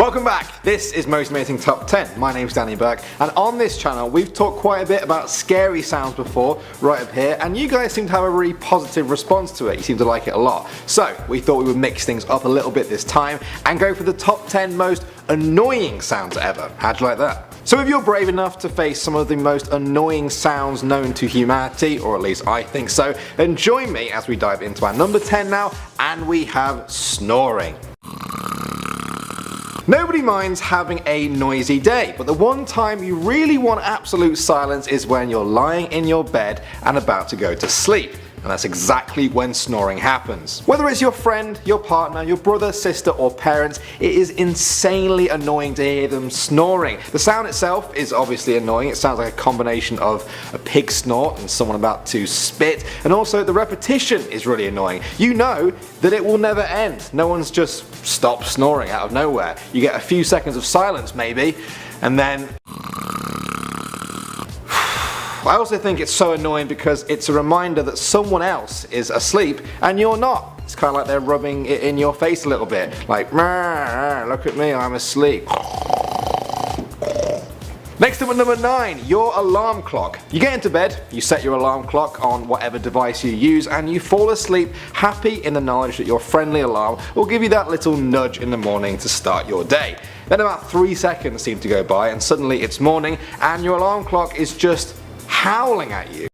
Welcome back. This is Most Amazing Top 10. My name's Danny Burke, and on this channel we've talked quite a bit about scary sounds before, right up here, and you guys seem to have a really positive response to it. You seem to like it a lot. So we thought we would mix things up a little bit this time and go for the top 10 most annoying sounds ever. How'd you like that? So if you're brave enough to face some of the most annoying sounds known to humanity, or at least I think so, then join me as we dive into our number 10 now, and we have snoring. Nobody minds having a noisy day, but the one time you really want absolute silence is when you're lying in your bed and about to go to sleep. And that's exactly when snoring happens. Whether it's your friend, your partner, your brother, sister or parents, it is insanely annoying to hear them snoring. The sound itself is obviously annoying. It sounds like a combination of a pig snort and someone about to spit, and also the repetition is really annoying. You know that it will never end. No one's just stopped snoring out of nowhere. You get a few seconds of silence maybe, and then I also think it's so annoying because it's a reminder that someone else is asleep and you're not. It's kind of like they're rubbing it in your face a little bit, like, look at me, I'm asleep. Next up at number 9, your alarm clock. You get into bed, you set your alarm clock on whatever device you use, and you fall asleep happy in the knowledge that your friendly alarm will give you that little nudge in the morning to start your day. Then about 3 seconds seem to go by and suddenly it's morning and your alarm clock is just howling at you.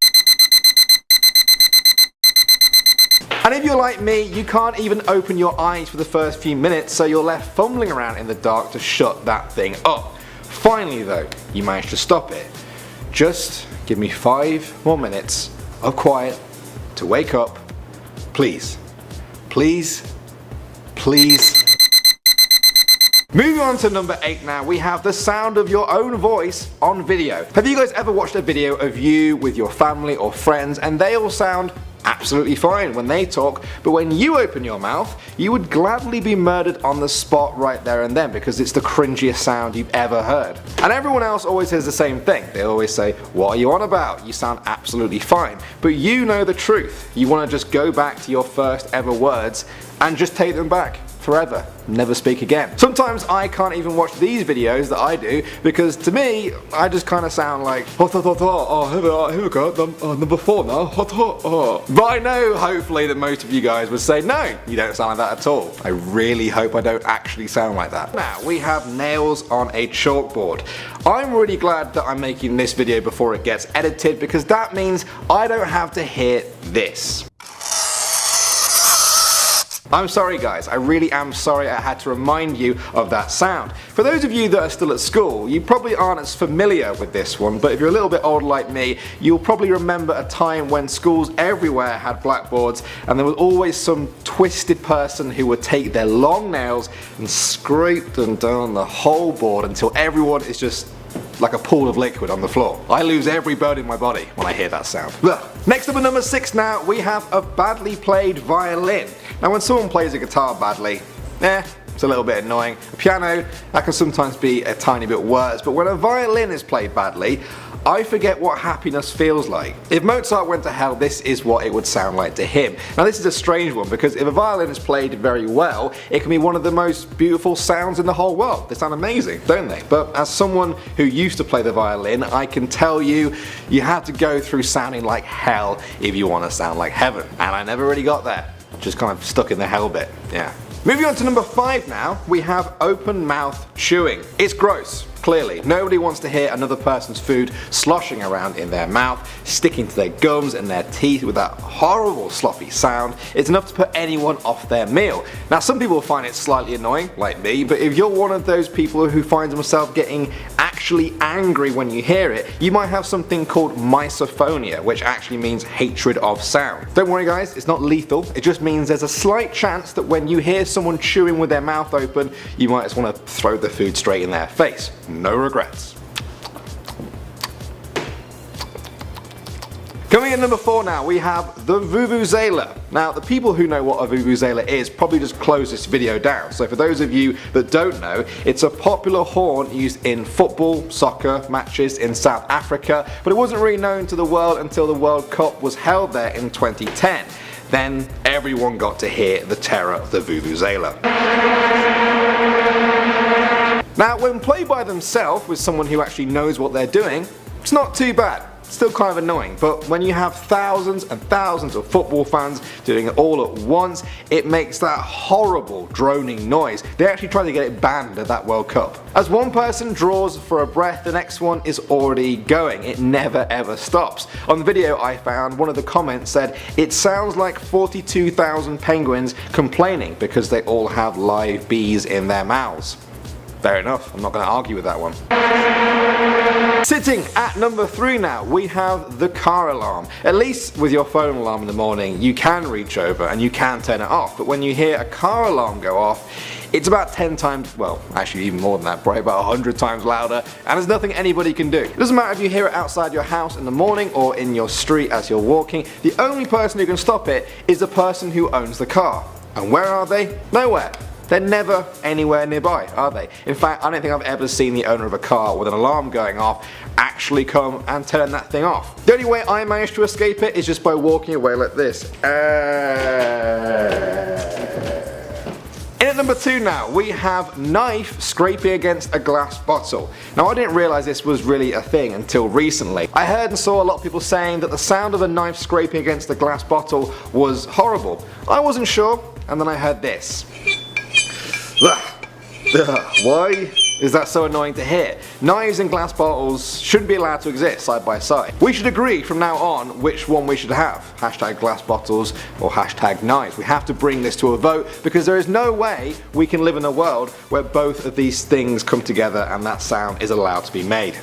And if you're like me, you can't even open your eyes for the first few minutes, so you're left fumbling around in the dark to shut that thing up. Finally though, you manage to stop it. Just give me 5 more minutes of quiet to wake up. Please. Please. Please. Moving on to number 8 now, we have the sound of your own voice on video. Have you guys ever watched a video of you with your family or friends and they all sound absolutely fine when they talk, but when you open your mouth, you would gladly be murdered on the spot right there and then because it's the cringiest sound you've ever heard. And everyone else always says the same thing. They always say, what are you on about? You sound absolutely fine. But you know the truth. You want to just go back to your first ever words and just take them back forever. Never speak again. Sometimes I can't even watch these videos that I do because to me, I just kind of sound like here we go, number 4 now, But I know hopefully that most of you guys would say no, you don't sound like that at all. I really hope I don't actually sound like that. Now we have nails on a chalkboard. I'm really glad that I'm making this video before it gets edited because that means I don't have to hear this. I'm sorry guys, I really am sorry I had to remind you of that sound. For those of you that are still at school, you probably aren't as familiar with this one, but if you're a little bit older like me, you'll probably remember a time when schools everywhere had blackboards and there was always some twisted person who would take their long nails and scrape them down the whole board until everyone is just like a pool of liquid on the floor. I lose every bone in my body when I hear that sound. Ugh. Next up at number 6 now, we have a badly played violin. Now when someone plays a guitar badly, it's a little bit annoying. A piano, that can sometimes be a tiny bit worse, but when a violin is played badly, I forget what happiness feels like. If Mozart went to hell, this is what it would sound like to him. Now this is a strange one because if a violin is played very well, it can be one of the most beautiful sounds in the whole world. They sound amazing, don't they? But as someone who used to play the violin, I can tell you, you have to go through sounding like hell if you want to sound like heaven. And I never really got there. Just kind of stuck in the hell bit, yeah. Moving on to number 5 now, we have open mouth chewing. It's gross, clearly. Nobody wants to hear another person's food sloshing around in their mouth, sticking to their gums and their teeth with that horrible sloppy sound. It's enough to put anyone off their meal. Now some people find it slightly annoying, like me, but if you're one of those people who finds themselves getting actually angry when you hear it, you might have something called misophonia, which actually means hatred of sound. Don't worry guys, it's not lethal, it just means there's a slight chance that when you hear someone chewing with their mouth open, you might just want to throw the food straight in their face. No regrets. Coming in number 4 now, we have the vuvuzela. Now the people who know what a vuvuzela is probably just close this video down. So for those of you that don't know, it's a popular horn used in football, soccer matches in South Africa, but it wasn't really known to the world until the World Cup was held there in 2010. Then everyone got to hear the terror of the vuvuzela. Now, when played by themselves with someone who actually knows what they're doing, it's not too bad. Still kind of annoying, but when you have thousands and thousands of football fans doing it all at once, it makes that horrible droning noise. They actually tried to get it banned at that World Cup. As one person draws for a breath, the next one is already going. It never ever stops. On the video I found, one of the comments said, "It sounds like 42,000 penguins complaining because they all have live bees in their mouths." Fair enough, I'm not going to argue with that one. Sitting at number 3 now, we have the car alarm. At least with your phone alarm in the morning, you can reach over and you can turn it off, but when you hear a car alarm go off, it's about 10 times, well actually even more than that, probably about 100 times louder, and there's nothing anybody can do. It doesn't matter if you hear it outside your house in the morning or in your street as you're walking, the only person who can stop it is the person who owns the car. And where are they? Nowhere. They're never anywhere nearby, are they? In fact, I don't think I've ever seen the owner of a car with an alarm going off actually come and turn that thing off. The only way I managed to escape it is just by walking away like this. In at number 2 now, we have knife scraping against a glass bottle. Now, I didn't realise this was really a thing until recently. I heard and saw a lot of people saying that the sound of a knife scraping against a glass bottle was horrible. I wasn't sure, and then I heard this. Why is that so annoying to hear? Knives and glass bottles shouldn't be allowed to exist side by side. We should agree from now on which one we should have. Hashtag glass bottles or hashtag knives. We have to bring this to a vote because there is no way we can live in a world where both of these things come together and that sound is allowed to be made.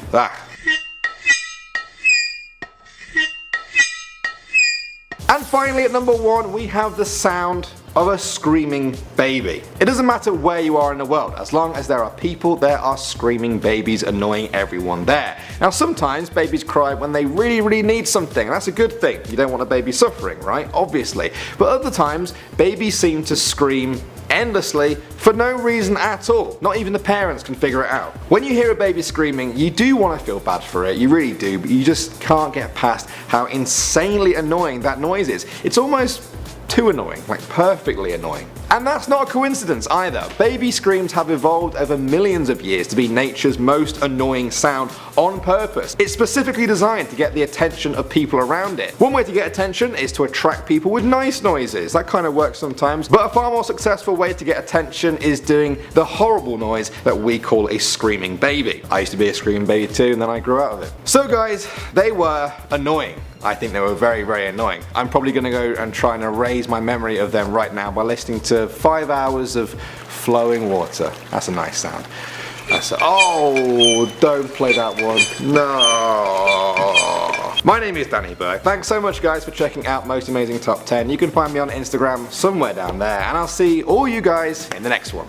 And finally at number 1 we have the sound of a screaming baby. It doesn't matter where you are in the world, as long as there are people, there are screaming babies annoying everyone there. Now sometimes babies cry when they really need something, and that's a good thing. You don't want a baby suffering, right? Obviously. But other times, babies seem to scream endlessly for no reason at all. Not even the parents can figure it out. When you hear a baby screaming, you do want to feel bad for it, you really do, but you just can't get past how insanely annoying that noise is. It's almost too annoying, like perfectly annoying. And that's not a coincidence either. Baby screams have evolved over millions of years to be nature's most annoying sound on purpose. It's specifically designed to get the attention of people around it. One way to get attention is to attract people with nice noises. That kind of works sometimes, but a far more successful way to get attention is doing the horrible noise that we call a screaming baby. I used to be a screaming baby too, and then I grew out of it. So guys, they were annoying. I think they were very annoying. I'm probably going to go and try and erase my memory of them right now by listening to 5 hours of flowing water. That's a nice sound. Oh, don't play that one. No. My name is Danny Burke. Thanks so much guys for checking out Most Amazing Top 10. You can find me on Instagram somewhere down there, and I'll see all you guys in the next one.